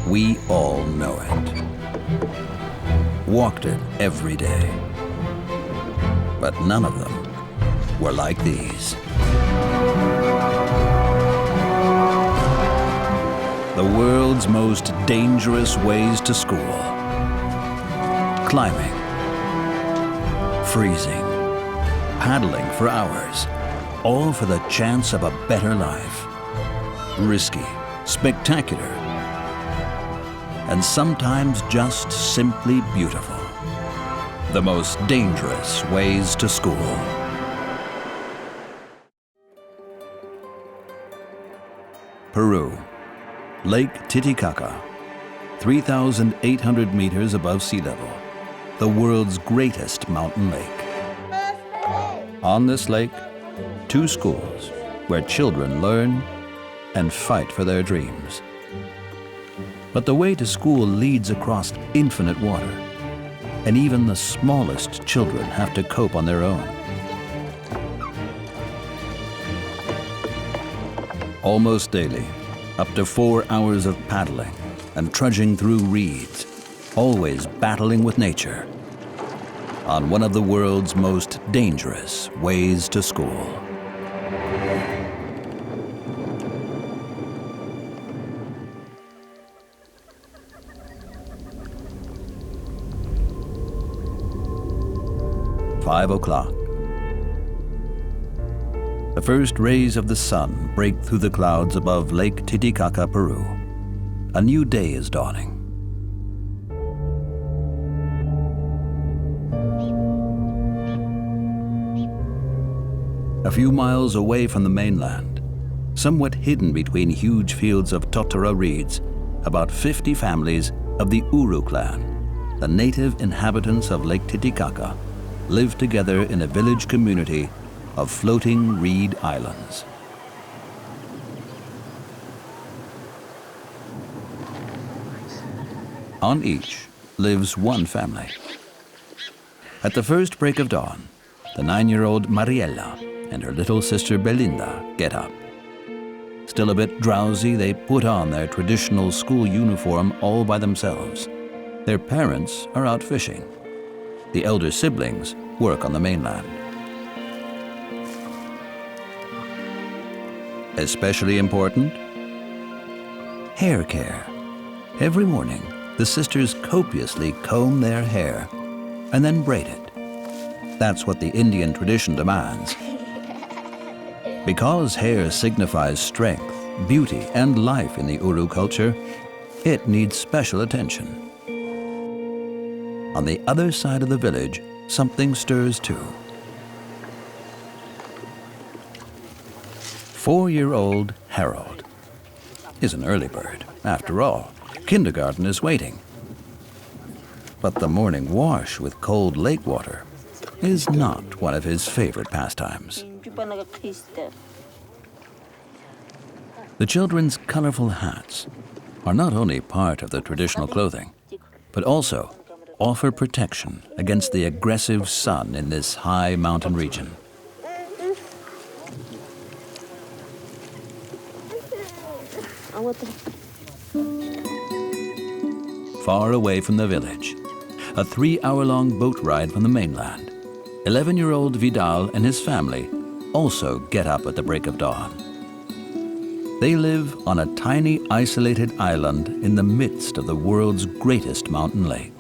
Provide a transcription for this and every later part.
We all know it. Walked it every day. But none of them were like these. The world's most dangerous ways to school. Climbing, freezing, paddling for hours, all for the chance of a better life. Risky, spectacular, and sometimes just simply beautiful. The most dangerous ways to school. Peru, Lake Titicaca, 3,800 meters above sea level, the world's greatest mountain lake. On this lake, 2 schools where children learn and fight for their dreams. But the way to school leads across infinite water, and even the smallest children have to cope on their own. Almost daily, up to 4 hours of paddling and trudging through reeds, always battling with nature, on one of the world's most dangerous ways to school. Five o'clock. The first rays of the sun break through the clouds above Lake Titicaca, Peru. A new day is dawning. A few miles away from the mainland, somewhat hidden between huge fields of totora reeds, about 50 families of the Uros clan, the native inhabitants of Lake Titicaca, live together in a village community of floating reed islands. On each lives one family. At the first break of dawn, the 9-year-old Mariela and her little sister Belinda get up. Still a bit drowsy, they put on their traditional school uniform all by themselves. Their parents are out fishing. The elder siblings work on the mainland. Especially important, hair care. Every morning, the sisters copiously comb their hair and then braid it. That's what the Indian tradition demands. Because hair signifies strength, beauty, and life in the Uru culture, it needs special attention. On the other side of the village, something stirs too. 4-year-old Harold is an early bird. After all, kindergarten is waiting. But the morning wash with cold lake water is not one of his favorite pastimes. The children's colorful hats are not only part of the traditional clothing, but also offer protection against the aggressive sun in this high mountain region. Far away from the village, a 3-hour-long boat ride from the mainland, 11-year-old Vidal and his family also get up at the break of dawn. They live on a tiny isolated island in the midst of the world's greatest mountain lake.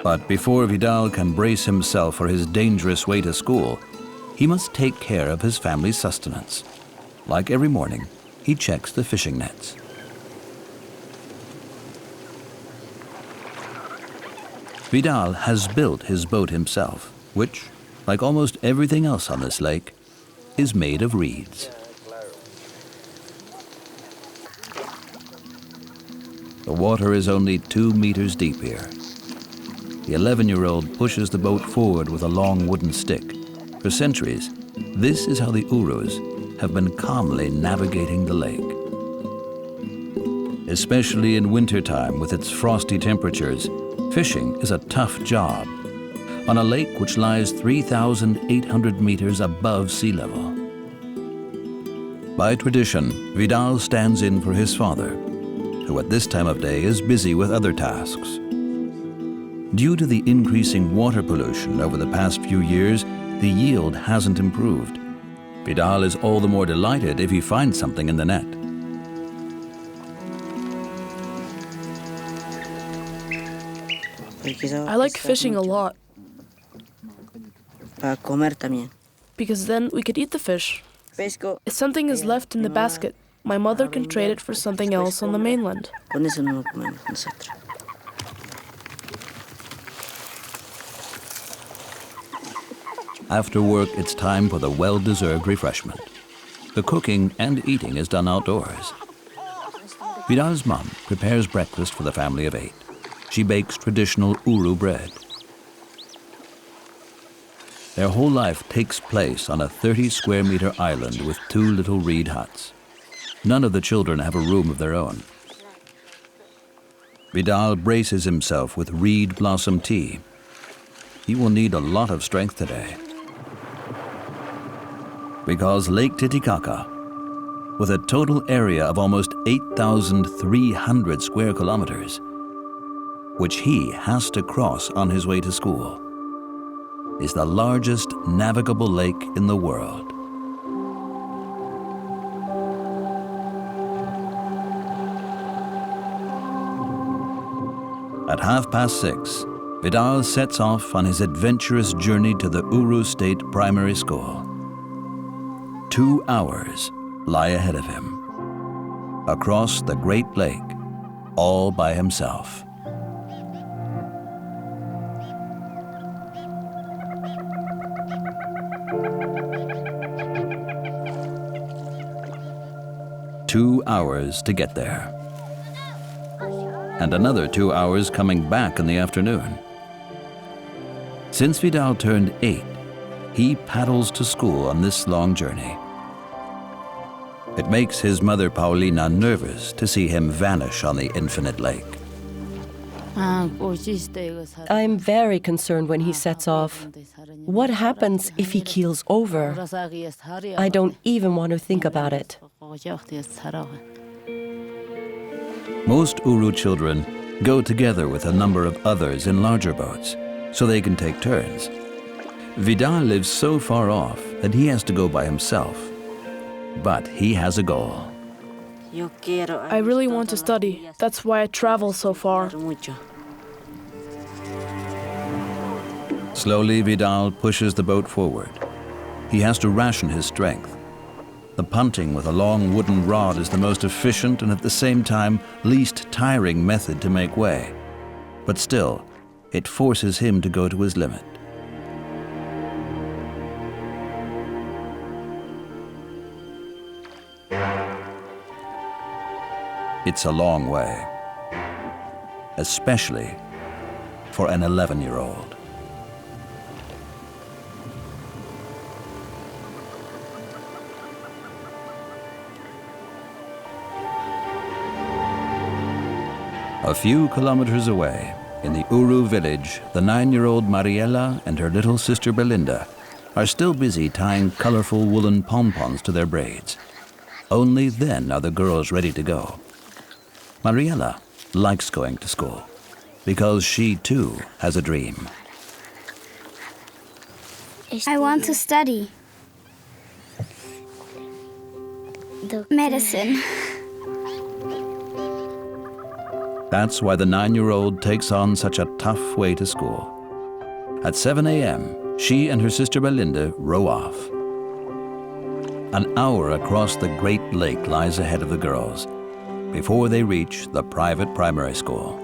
But before Vidal can brace himself for his dangerous way to school, he must take care of his family's sustenance. Like every morning, he checks the fishing nets. Vidal has built his boat himself, which, like almost everything else on this lake, is made of reeds. The water is only 2 meters deep here. The 11-year-old pushes the boat forward with a long wooden stick. For centuries, this is how the Uros have been calmly navigating the lake. Especially in wintertime with its frosty temperatures, fishing is a tough job on a lake which lies 3,800 meters above sea level. By tradition, Vidal stands in for his father, who at this time of day is busy with other tasks. Due to the increasing water pollution over the past few years, the yield hasn't improved. Vidal is all the more delighted if he finds something in the net. I like fishing a lot. Because then we could eat the fish. If something is left in the basket, my mother can trade it for something else on the mainland. After work, it's time for the well-deserved refreshment. The cooking and eating is done outdoors. Vidal's mom prepares breakfast for the family of 8. She bakes traditional Uru bread. Their whole life takes place on a 30-square-meter island with 2 little reed huts. None of the children have a room of their own. Vidal braces himself with reed blossom tea. He will need a lot of strength today. Because Lake Titicaca, with a total area of almost 8,300 square kilometers, which he has to cross on his way to school, is the largest navigable lake in the world. At 6:30, Vidal sets off on his adventurous journey to the Uros State Primary School. 2 hours lie ahead of him, across the Great Lake, all by himself. Two hours to get there, and another 2 hours coming back in the afternoon. Since Vidal turned 8, he paddles to school on this long journey. It makes his mother Paulina nervous to see him vanish on the infinite lake. I'm very concerned when he sets off. What happens if he keels over? I don't even want to think about it. Most Uru children go together with a number of others in larger boats, so they can take turns. Vidal lives so far off that he has to go by himself. But he has a goal. I really want to study. That's why I travel so far. Slowly, Vidal pushes the boat forward. He has to ration his strength. The punting with a long wooden rod is the most efficient and at the same time least tiring method to make way. But still, it forces him to go to his limit. It's a long way, especially for an 11-year-old. A few kilometers away, in the Uru village, the 9-year-old Mariela and her little sister Belinda are still busy tying colorful woolen pom-poms to their braids. Only then are the girls ready to go. Mariela likes going to school because she too has a dream. I want to study medicine. That's why the 9-year-old takes on such a tough way to school. At 7 a.m., she and her sister Belinda row off. An hour across the Great Lake lies ahead of the girls before they reach the private primary school.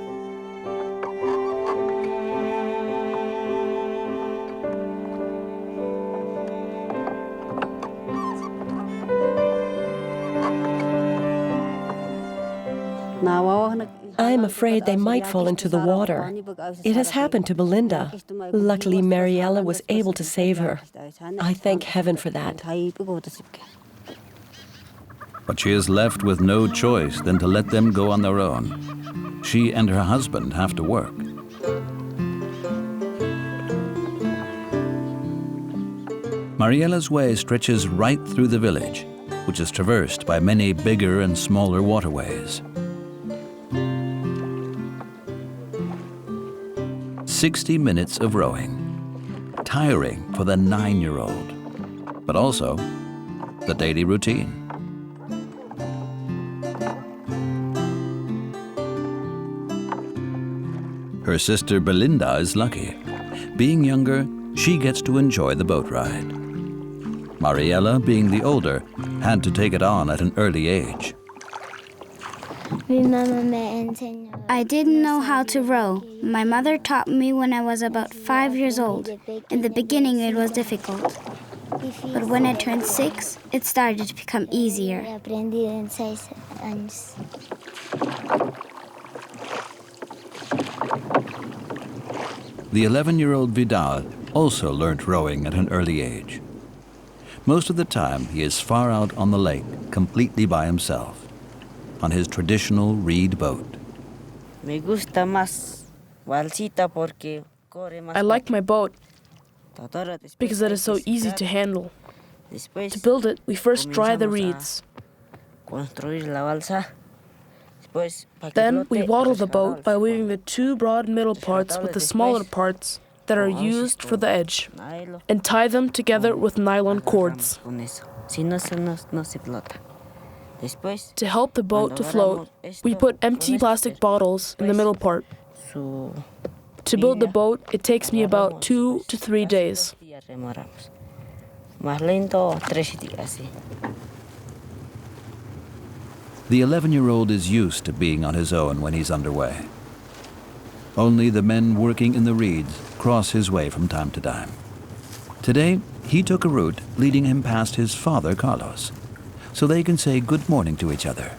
I'm afraid they might fall into the water. It has happened to Belinda. Luckily, Mariela was able to save her. I thank heaven for that. But she is left with no choice than to let them go on their own. She and her husband have to work. Mariela's way stretches right through the village. which is traversed by many bigger and smaller waterways. 60 minutes of rowing, tiring for the 9-year-old, but also the daily routine. Her sister Belinda is lucky. Being younger, she gets to enjoy the boat ride. Mariella, being the older, had to take it on at an early age. I didn't know how to row. My mother taught me when I was about 5 years old. In the beginning, it was difficult. But when I turned 6, it started to become easier. The 11-year-old Vidal also learnt rowing at an early age. Most of the time, he is far out on the lake, completely by himself, on his traditional reed boat. I like my boat because it is so easy to handle. To build it, we first dry the reeds. Then we waddle the boat by weaving the 2 broad middle parts with the smaller parts that are used for the edge, and tie them together with nylon cords. To help the boat to float, we put empty plastic bottles in the middle part. To build the boat, it takes me about 2 to 3 days. The 11-year-old is used to being on his own when he's underway. Only the men working in the reeds cross his way from time to time. Today, he took a route leading him past his father, Carlos, so they can say good morning to each other.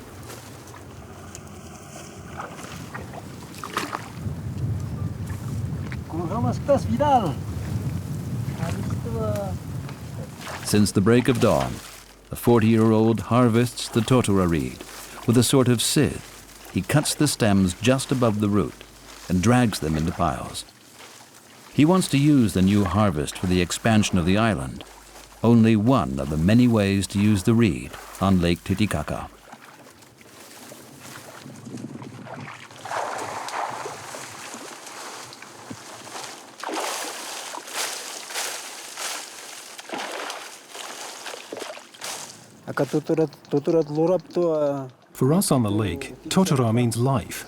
Since the break of dawn, the 40-year-old harvests the totora reed. With a sort of sieve, he cuts the stems just above the root and drags them into piles. He wants to use the new harvest for the expansion of the island, only one of the many ways to use the reed on Lake Titicaca. For us on the lake, totora means life.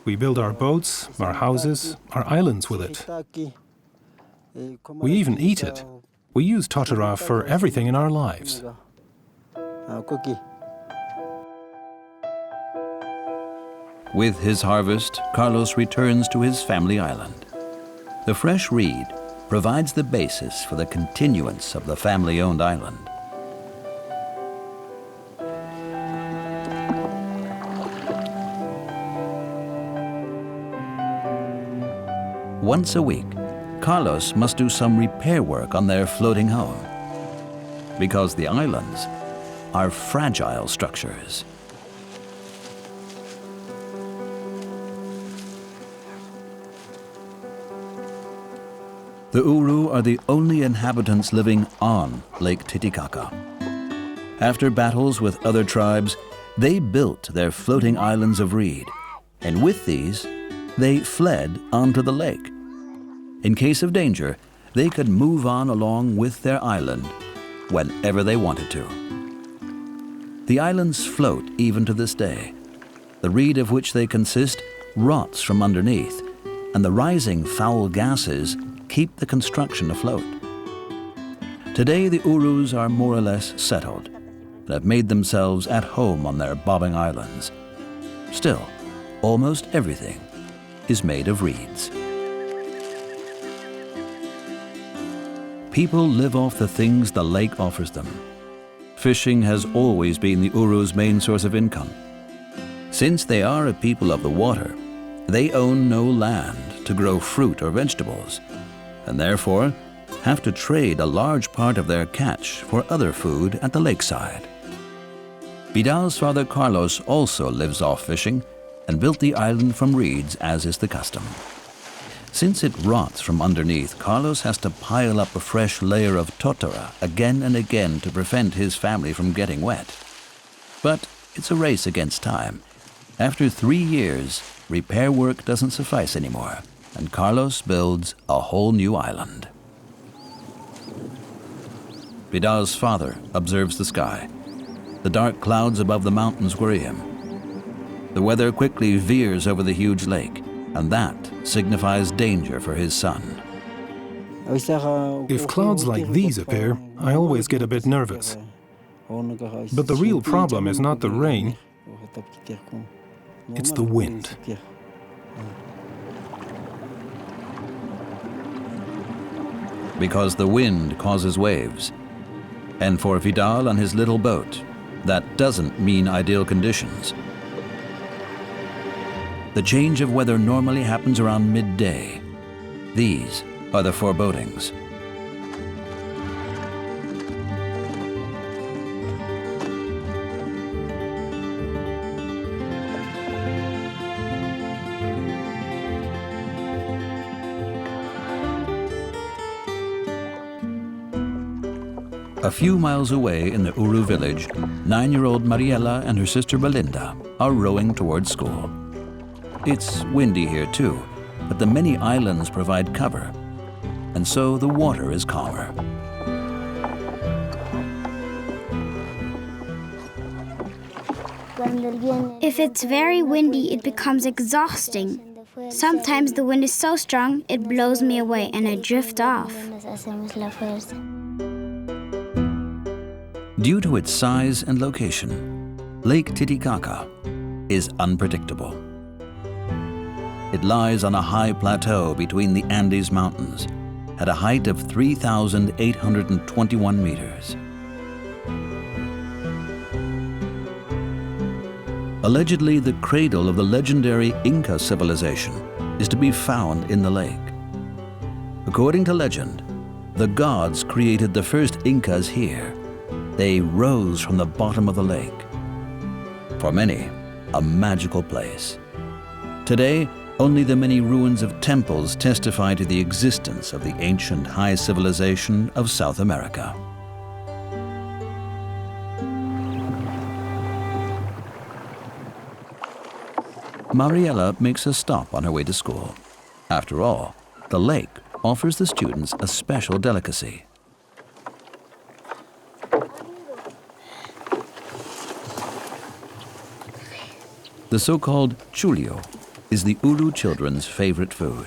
We build our boats, our houses, our islands with it. We even eat it. We use totora for everything in our lives. With his harvest, Carlos returns to his family island. The fresh reed provides the basis for the continuance of the family-owned island. Once a week, Carlos must do some repair work on their floating home, because the islands are fragile structures. The Uru are the only inhabitants living on Lake Titicaca. After battles with other tribes, they built their floating islands of reed, and with these, they fled onto the lake. In case of danger, they could move on along with their island whenever they wanted to. The islands float even to this day. The reed of which they consist rots from underneath, and the rising foul gases keep the construction afloat. Today, the Urus are more or less settled and have made themselves at home on their bobbing islands. Still, almost everything is made of reeds. People live off the things the lake offers them. Fishing has always been the Urus' main source of income. Since they are a people of the water, they own no land to grow fruit or vegetables, and therefore have to trade a large part of their catch for other food at the lakeside. Vidal's father Carlos also lives off fishing and built the island from reeds as is the custom. Since it rots from underneath, Carlos has to pile up a fresh layer of totora again and again to prevent his family from getting wet. But it's a race against time. After 3 years, repair work doesn't suffice anymore, and Carlos builds a whole new island. Vidal's father observes the sky. The dark clouds above the mountains worry him. The weather quickly veers over the huge lake, and that signifies danger for his son. If clouds like these appear, I always get a bit nervous. But the real problem is not the rain, it's the wind. Because the wind causes waves. And for Vidal and his little boat, that doesn't mean ideal conditions. The change of weather normally happens around midday. These are the forebodings. A few miles away in the Uru village, 9-year-old Mariela and her sister Belinda are rowing towards school. It's windy here too, but the many islands provide cover, and so the water is calmer. If it's very windy, it becomes exhausting. Sometimes the wind is so strong, it blows me away and I drift off. Due to its size and location, Lake Titicaca is unpredictable. It lies on a high plateau between the Andes Mountains at a height of 3,821 meters. Allegedly, the cradle of the legendary Inca civilization is to be found in the lake. According to legend, the gods created the first Incas here. They rose from the bottom of the lake. For many, a magical place. Today, only the many ruins of temples testify to the existence of the ancient high civilization of South America. Mariela makes a stop on her way to school. After all, the lake offers the students a special delicacy. The so-called chulio is the Uru children's favorite food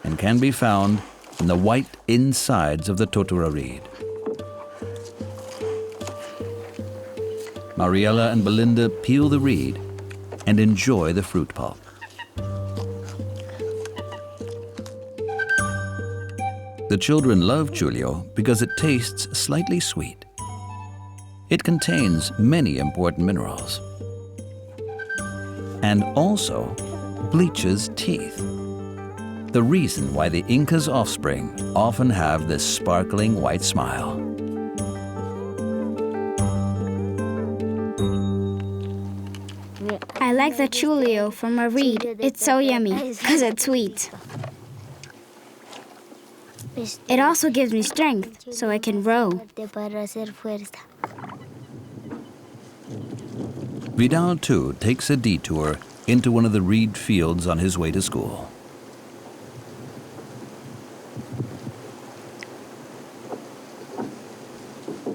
and can be found in the white insides of the totora reed. Mariela and Belinda peel the reed and enjoy the fruit pulp. The children love chulio because it tastes slightly sweet. It contains many important minerals and also bleaches teeth. The reason why the Inca's offspring often have this sparkling white smile. I like the chulio from a reed. It's so yummy because it's sweet. It also gives me strength so I can row. Vidal, too, takes a detour into one of the reed fields on his way to school.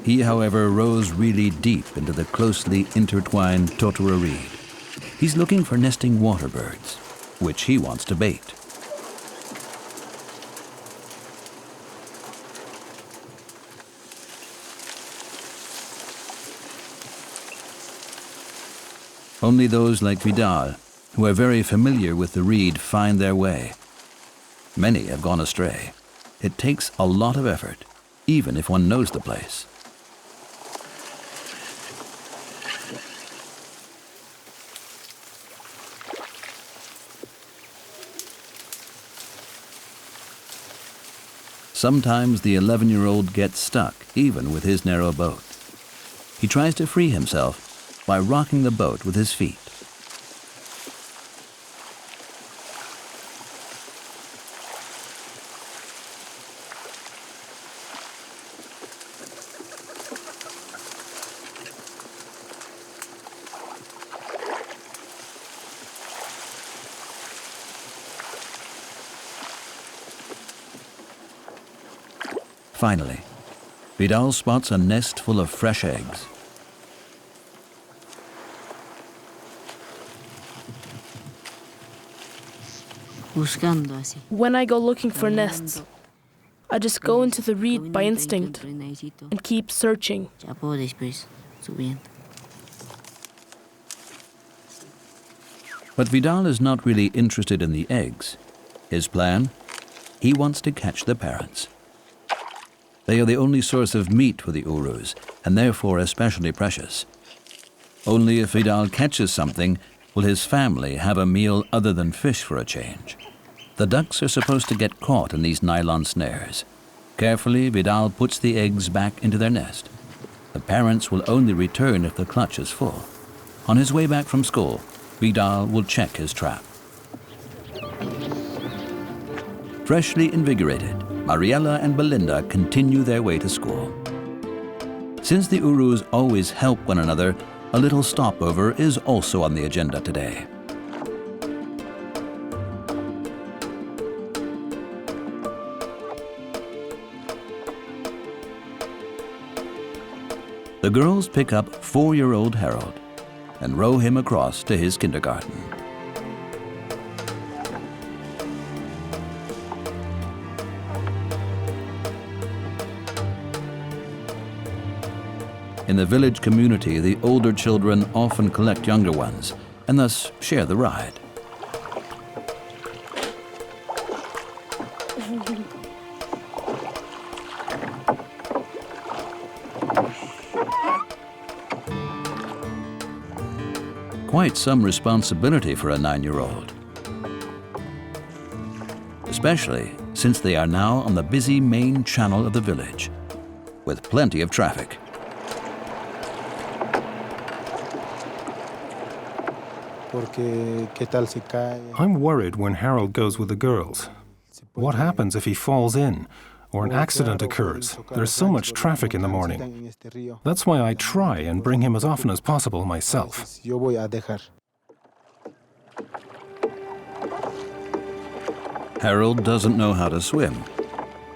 He, however, rows really deep into the closely intertwined totora reed. He's looking for nesting water birds, which he wants to bait. Only those like Vidal, who are very familiar with the reed, find their way. Many have gone astray. It takes a lot of effort, even if one knows the place. Sometimes the 11-year-old gets stuck, even with his narrow boat. He tries to free himself by rocking the boat with his feet. Finally, Vidal spots a nest full of fresh eggs. When I go looking for nests, I just go into the reed by instinct and keep searching. But Vidal is not really interested in the eggs. His plan? He wants to catch the parrots. They are the only source of meat for the Urus, and therefore especially precious. Only if Vidal catches something will his family have a meal other than fish for a change. The ducks are supposed to get caught in these nylon snares. Carefully, Vidal puts the eggs back into their nest. The parents will only return if the clutch is full. On his way back from school, Vidal will check his trap. Freshly invigorated, Mariella and Belinda continue their way to school. Since the Urus always help one another, a little stopover is also on the agenda today. The girls pick up 4-year-old Harold and row him across to his kindergarten. In the village community, the older children often collect younger ones and thus share the ride. Quite some responsibility for a 9-year-old. Especially since they are now on the busy main channel of the village, with plenty of traffic. I'm worried when Harold goes with the girls. What happens if he falls in or an accident occurs? There's so much traffic in the morning. That's why I try and bring him as often as possible myself. Harold doesn't know how to swim.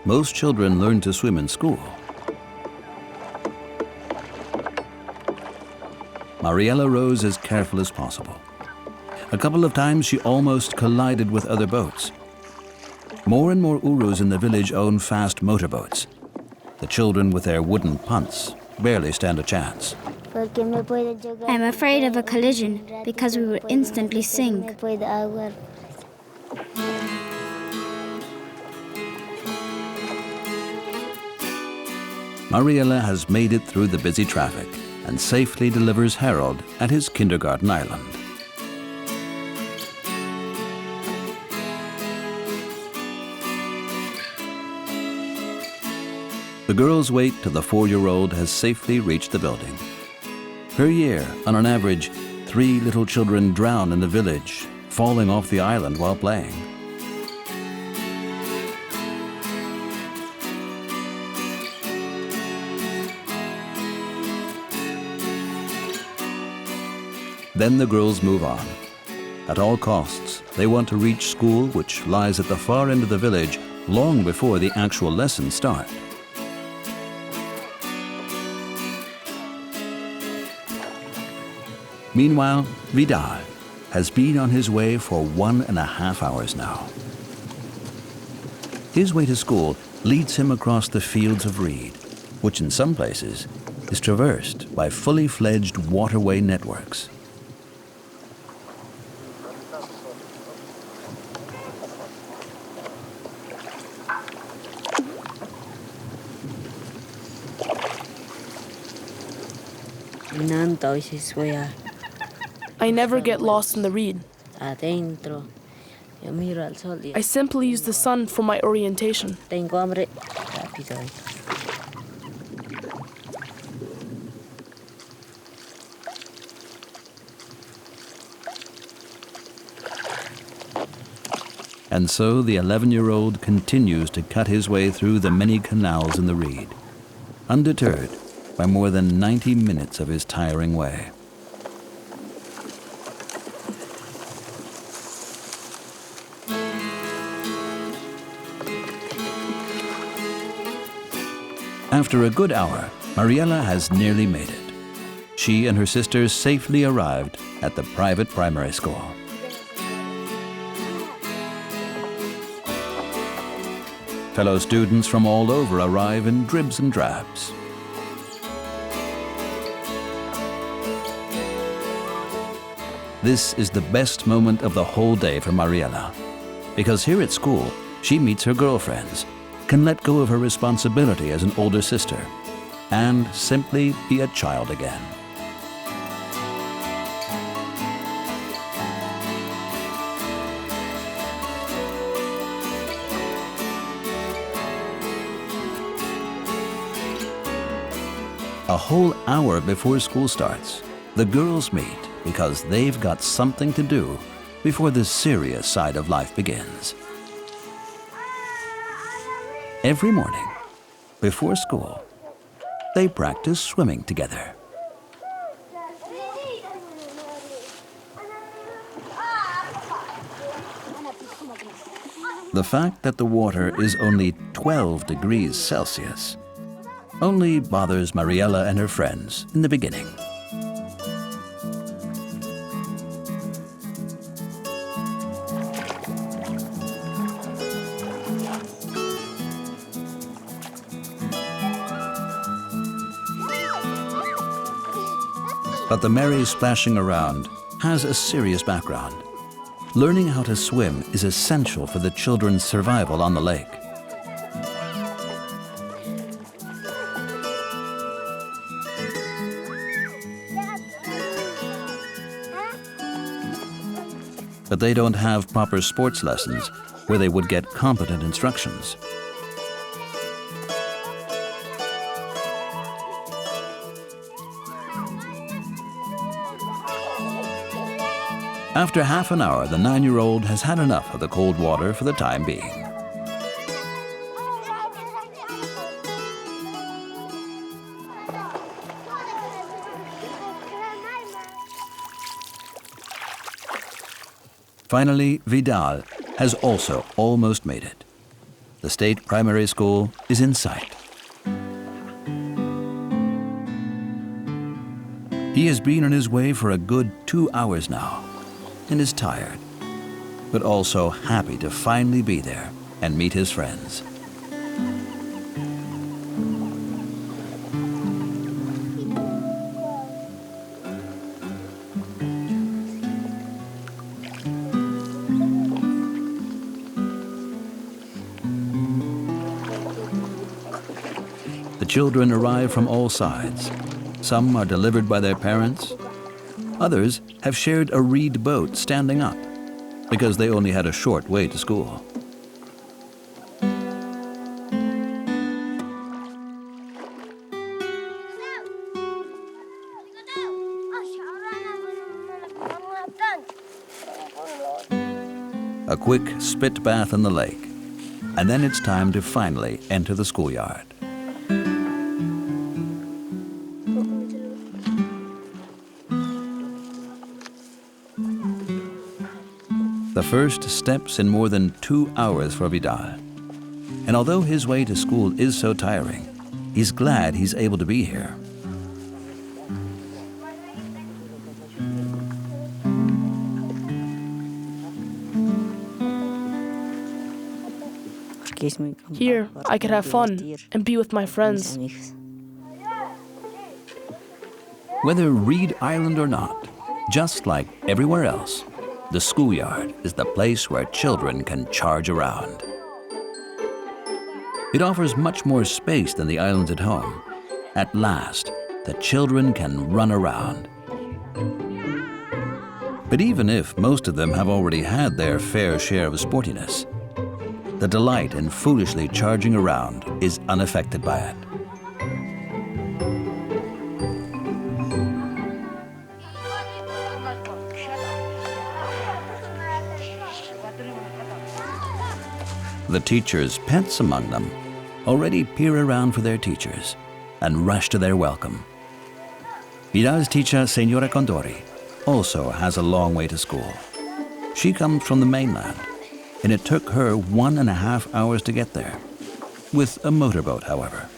Most children learn to swim in school. Mariella rows as careful as possible. A couple of times she almost collided with other boats. More and more Urus in the village own fast motorboats. The children with their wooden punts barely stand a chance. I'm afraid of a collision because we would instantly sink. Mariella has made it through the busy traffic and safely delivers Harold at his kindergarten island. The girls wait till the 4-year-old has safely reached the building. Per year, on an average, 3 little children drown in the village, falling off the island while playing. Then the girls move on. At all costs, they want to reach school, which lies at the far end of the village, long before the actual lessons start. Meanwhile, Vidal has been on his way for 1.5 hours now. His way to school leads him across the fields of reed, which in some places is traversed by fully fledged waterway networks. I never get lost in the reed. I simply use the sun for my orientation. And so the 11-year-old continues to cut his way through the many canals in the reed, undeterred by more than 90 minutes of his tiring way. After a good hour, Mariela has nearly made it. She and her sisters safely arrived at the private primary school. Fellow students from all over arrive in dribs and drabs. This is the best moment of the whole day for Mariela, because here at school, she meets her girlfriends, can let go of her responsibility as an older sister, and simply be a child again. A whole hour before school starts, the girls meet because they've got something to do before the serious side of life begins. Every morning, before school, they practice swimming together. The fact that the water is only 12 degrees Celsius only bothers Mariela and her friends in the beginning. But the merry splashing around has a serious background. Learning how to swim is essential for the children's survival on the lake. But they don't have proper sports lessons where they would get competent instructions. After half an hour, the 9-year-old has had enough of the cold water for the time being. Finally, Vidal has also almost made it. The state primary school is in sight. He has been on his way for a good 2 hours now and is tired, but also happy to finally be there and meet his friends. The children arrive from all sides. Some are delivered by their parents. Others have shared a reed boat standing up because they only had a short way to school. A quick spit bath in the lake, and then it's time to finally enter the schoolyard. The first steps in more than 2 hours for Vidal. And although his way to school is so tiring, he's glad he's able to be here. Here, I could have fun and be with my friends. Whether Reed Island or not, just like everywhere else, the schoolyard is the place where children can charge around. It offers much more space than the islands at home. At last, the children can run around. But even if most of them have already had their fair share of sportiness, the delight in foolishly charging around is unaffected by it. The teachers' pets among them already peer around for their teachers and rush to their welcome. Vidal's teacher, Senora Condori, also has a long way to school. She comes from the mainland, and it took her 1.5 hours to get there, with a motorboat, however.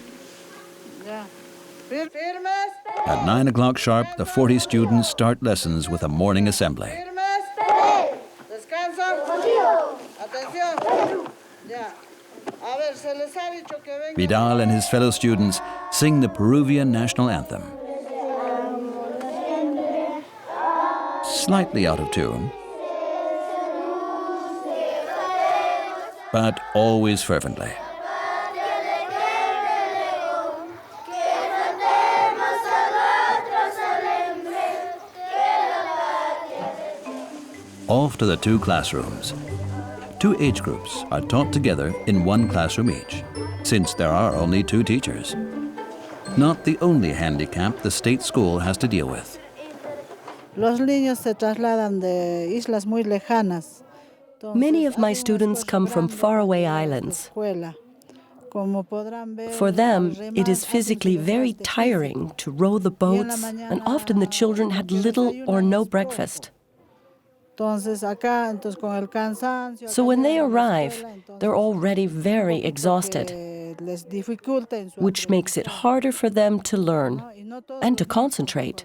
At 9 o'clock sharp, the 40 students start lessons with a morning assembly. Vidal and his fellow students sing the Peruvian national anthem. Slightly out of tune, but always fervently. Off to the two classrooms. Two age groups are taught together in one classroom each, since there are only two teachers. Not the only handicap the state school has to deal with. Many of my students come from faraway islands. For them, it is physically very tiring to row the boats, and often the children had little or no breakfast. So when they arrive, they're already very exhausted, which makes it harder for them to learn and to concentrate.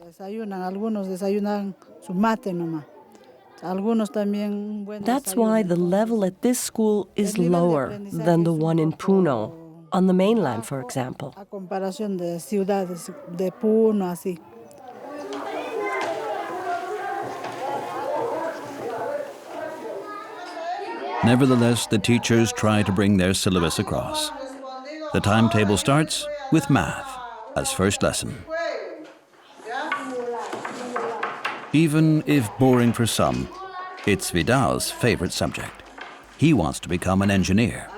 That's why the level at this school is lower than the one in Puno, on the mainland, for example. Nevertheless, the teachers try to bring their syllabus across. The timetable starts with math as first lesson. Even if boring for some, it's Vidal's favorite subject. He wants to become an engineer.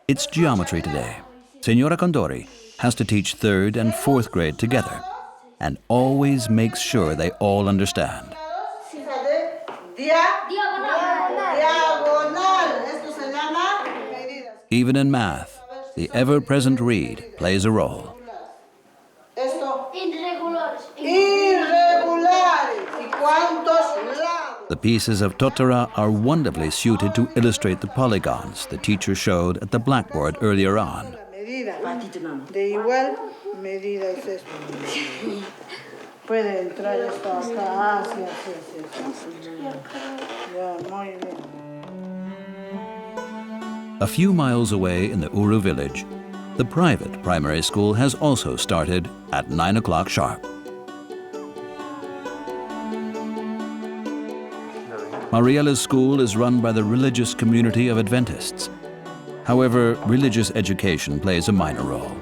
It's geometry today. Senora Condori has to teach 3rd and 4th grade together, and always makes sure they all understand. Even in math, the ever-present reed plays a role. The pieces of totora are wonderfully suited to illustrate the polygons the teacher showed at the blackboard earlier on. A few miles away in the Uru village, the private primary school has also started at 9 o'clock sharp. Mariella's school is run by the religious community of Adventists. However, religious education plays a minor role.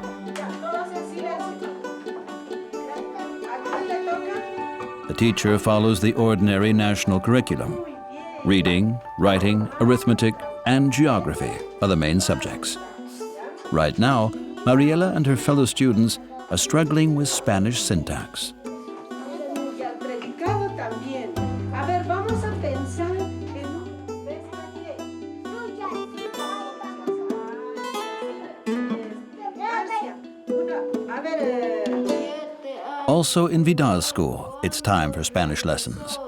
The teacher follows the ordinary national curriculum. Reading, writing, arithmetic, and geography are the main subjects. Right now, Mariella and her fellow students are struggling with Spanish syntax. Also in Vidal's school, it's time for Spanish lessons.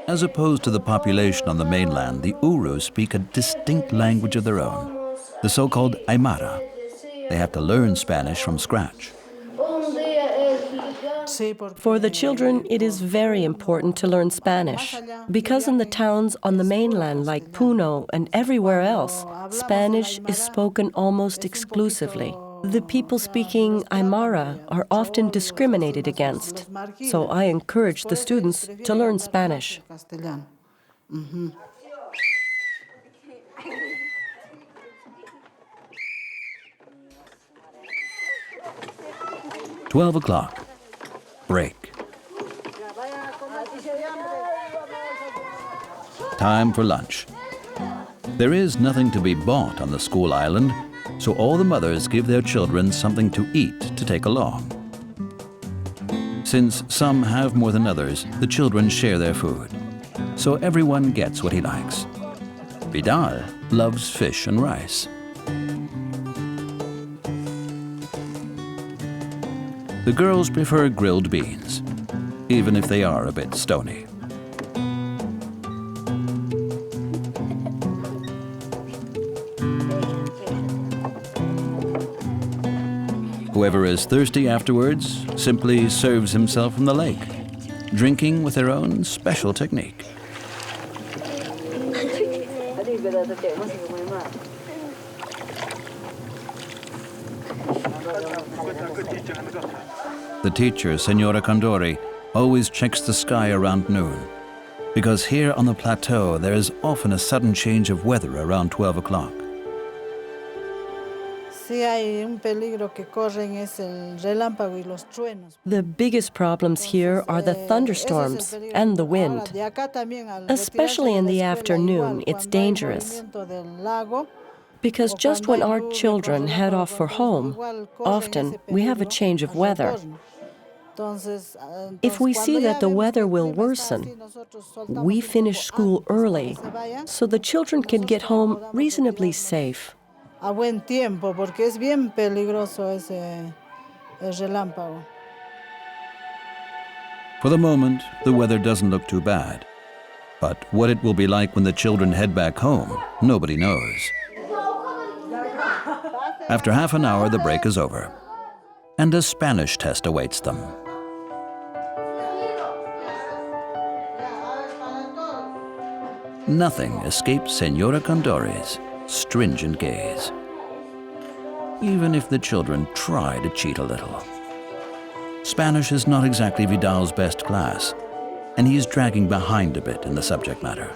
As opposed to the population on the mainland, the Uros speak a distinct language of their own, the so-called Aymara. They have to learn Spanish from scratch. For the children, it is very important to learn Spanish, because in the towns on the mainland like Puno and everywhere else, Spanish is spoken almost exclusively. The people speaking Aymara are often discriminated against, so I encourage the students to learn Spanish. 12 o'clock. Break. Time for lunch. There is nothing to be bought on the school island, so all the mothers give their children something to eat to take along. Since some have more than others, the children share their food, so everyone gets what he likes. Vidal loves fish and rice. The girls prefer grilled beans, even if they are a bit stony. Whoever is thirsty afterwards simply serves himself from the lake, drinking with their own special technique. The teacher, Senora Condori, always checks the sky around noon, because here on the plateau there is often a sudden change of weather around 12 o'clock. The biggest problems here are the thunderstorms and the wind. Especially in the afternoon, it's dangerous. Because just when our children head off for home, often we have a change of weather. If we see that the weather will worsen, we finish school early so the children can get home reasonably safe. For the moment, the weather doesn't look too bad. But what it will be like when the children head back home, nobody knows. After half an hour, the break is over, and a Spanish test awaits them. Nothing escapes Senora Condori's stringent gaze, even if the children try to cheat a little. Spanish is not exactly Vidal's best class, and he is dragging behind a bit in the subject matter.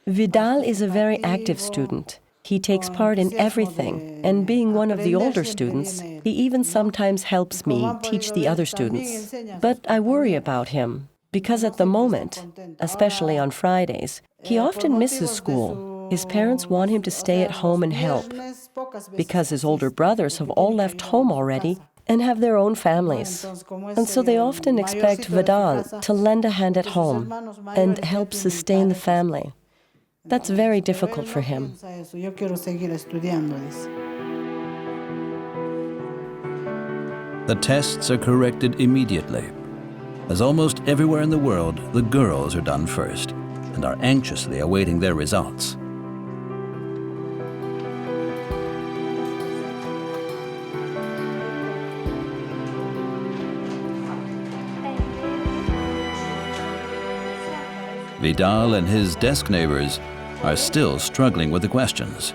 Vidal is a very active student. He takes part in everything, and being one of the older students, he even sometimes helps me teach the other students. But I worry about him, because at the moment, especially on Fridays, he often misses school. His parents want him to stay at home and help, because his older brothers have all left home already and have their own families. And so they often expect Vidal to lend a hand at home and help sustain the family. That's very difficult for him. The tests are corrected immediately. As almost everywhere in the world, the girls are done first and are anxiously awaiting their results. Vidal and his desk neighbors are still struggling with the questions.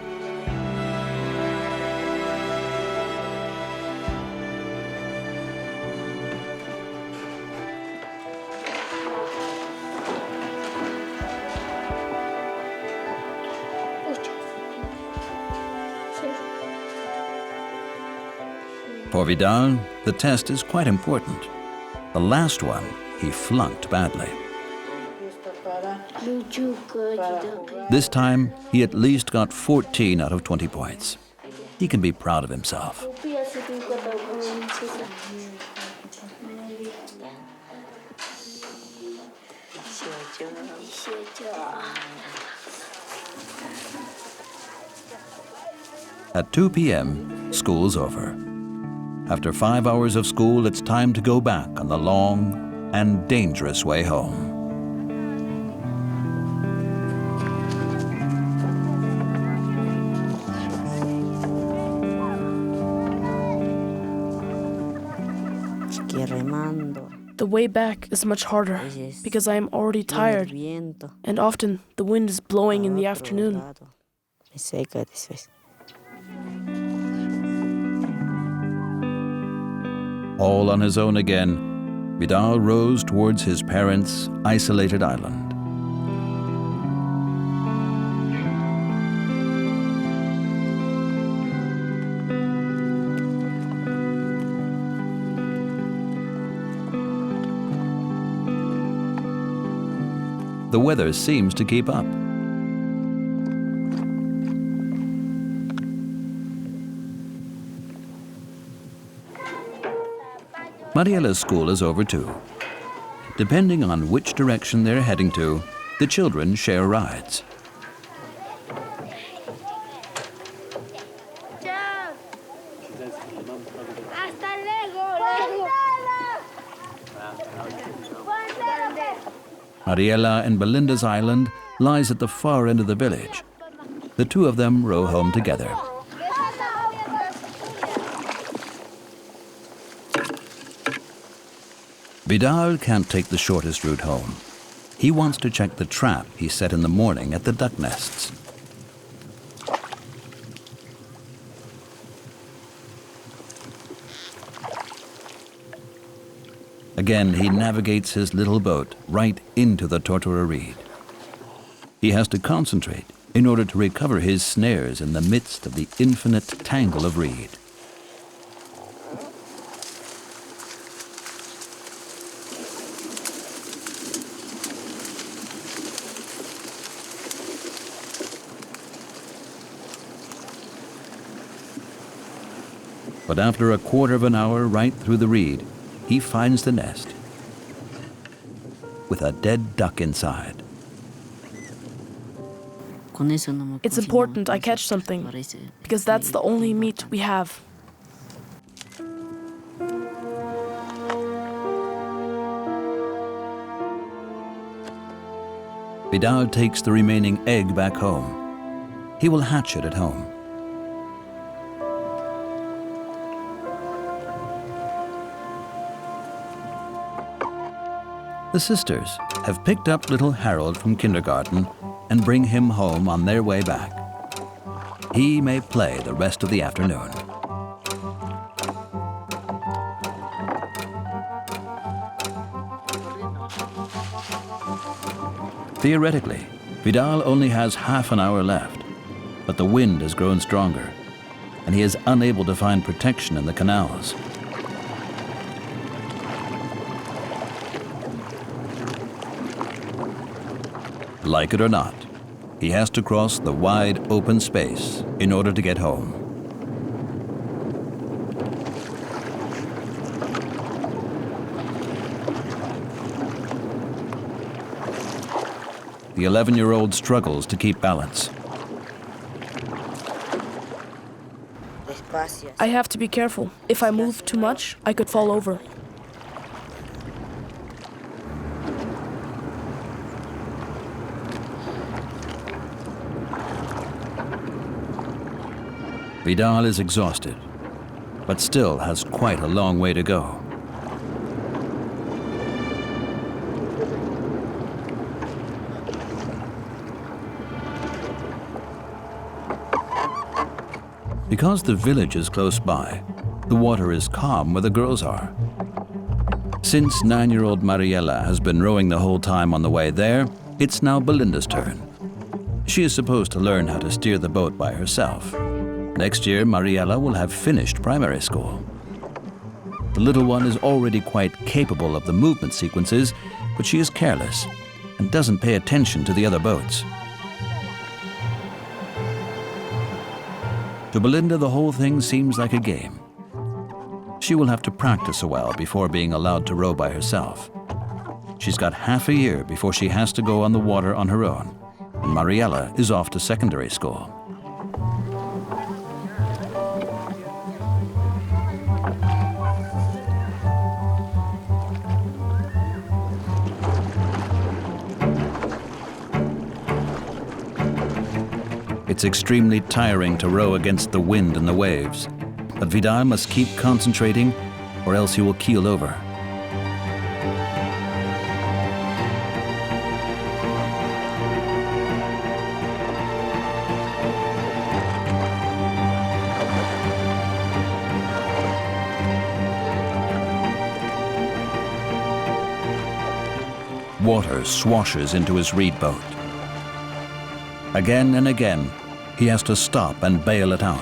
For Vidal, the test is quite important. The last one, he flunked badly. This time, he at least got 14 out of 20 points. He can be proud of himself. At 2 p.m., school's over. After 5 hours of school, it's time to go back on the long and dangerous way home. The way back is much harder because I am already tired, and often the wind is blowing in the afternoon. All on his own again, Vidal rows towards his parents' isolated island. The weather seems to keep up. Mariella's school is over too. Depending on which direction they're heading to, the children share rides. Mariella and Belinda's island lies at the far end of the village. The two of them row home together. Vidal can't take the shortest route home. He wants to check the trap he set in the morning at the duck nests. Again, he navigates his little boat right into the totora reed. He has to concentrate in order to recover his snares in the midst of the infinite tangle of reed. But after a quarter of an hour right through the reed, he finds the nest with a dead duck inside. It's important I catch something, because that's the only meat we have. Vidal takes the remaining egg back home. He will hatch it at home. The sisters have picked up little Harold from kindergarten and bring him home on their way back. He may play the rest of the afternoon. Theoretically, Vidal only has half an hour left, but the wind has grown stronger, and he is unable to find protection in the canals. Like it or not, he has to cross the wide open space in order to get home. The 11-year-old struggles to keep balance. I have to be careful. If I move too much, I could fall over. Vidal is exhausted, but still has quite a long way to go. Because the village is close by, the water is calm where the girls are. Since 9-year-old Mariela has been rowing the whole time on the way there, it's now Belinda's turn. She is supposed to learn how to steer the boat by herself. Next year, Mariela will have finished primary school. The little one is already quite capable of the movement sequences, but she is careless and doesn't pay attention to the other boats. To Belinda, the whole thing seems like a game. She will have to practice a while before being allowed to row by herself. She's got half a year before she has to go on the water on her own, and Mariela is off to secondary school. It's extremely tiring to row against the wind and the waves, but Vidal must keep concentrating or else he will keel over. Water swashes into his reed boat. Again and again, he has to stop and bail it out.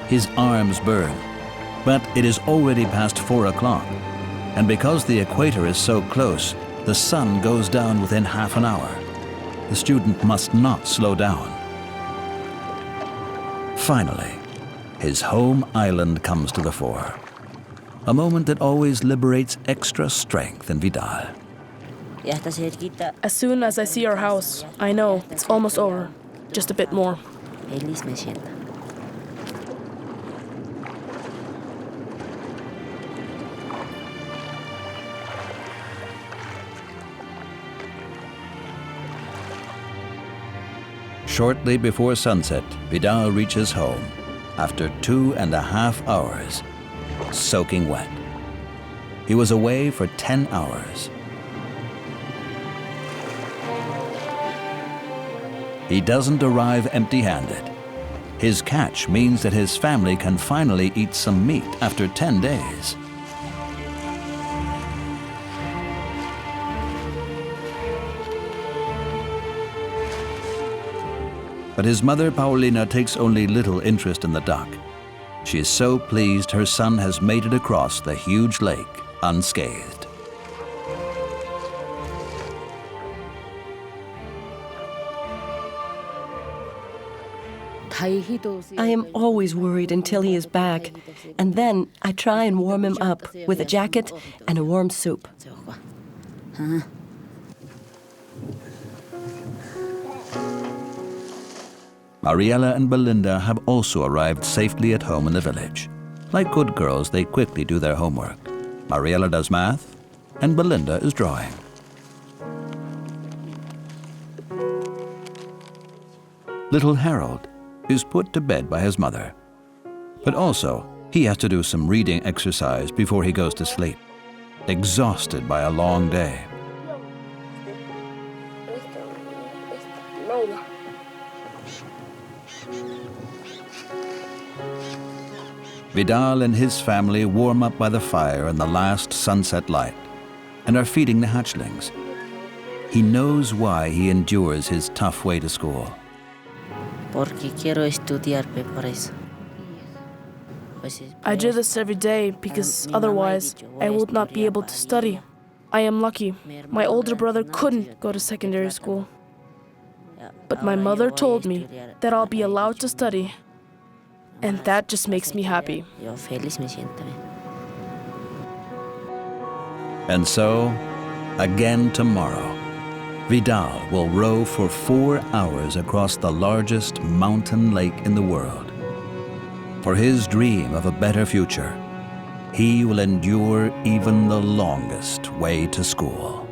His arms burn, but it is already past 4 o'clock, and because the equator is so close, the sun goes down within half an hour. The student must not slow down. Finally, his home island comes to the fore. A moment that always liberates extra strength in Vidal. As soon as I see our house, I know it's almost over. Just a bit more. Shortly before sunset, Vidal reaches home after 2.5 hours, soaking wet. He was away for 10 hours. He doesn't arrive empty-handed. His catch means that his family can finally eat some meat after 10 days. But his mother, Paulina, takes only little interest in the duck. She is so pleased her son has made it across the huge lake unscathed. I am always worried until he is back, and then I try and warm him up with a jacket and a warm soup. Mariela and Belinda have also arrived safely at home in the village. Like good girls, they quickly do their homework. Mariela does math, and Belinda is drawing. Little Harold is put to bed by his mother. But also, he has to do some reading exercise before he goes to sleep, exhausted by a long day. Vidal and his family warm up by the fire in the last sunset light and are feeding the hatchlings. He knows why he endures his tough way to school. I do this every day because otherwise I would not be able to study. I am lucky. My older brother couldn't go to secondary school. But my mother told me that I'll be allowed to study. And that just makes me happy. And so, again tomorrow, Vidal will row for 4 hours across the largest mountain lake in the world. For his dream of a better future, he will endure even the longest way to school.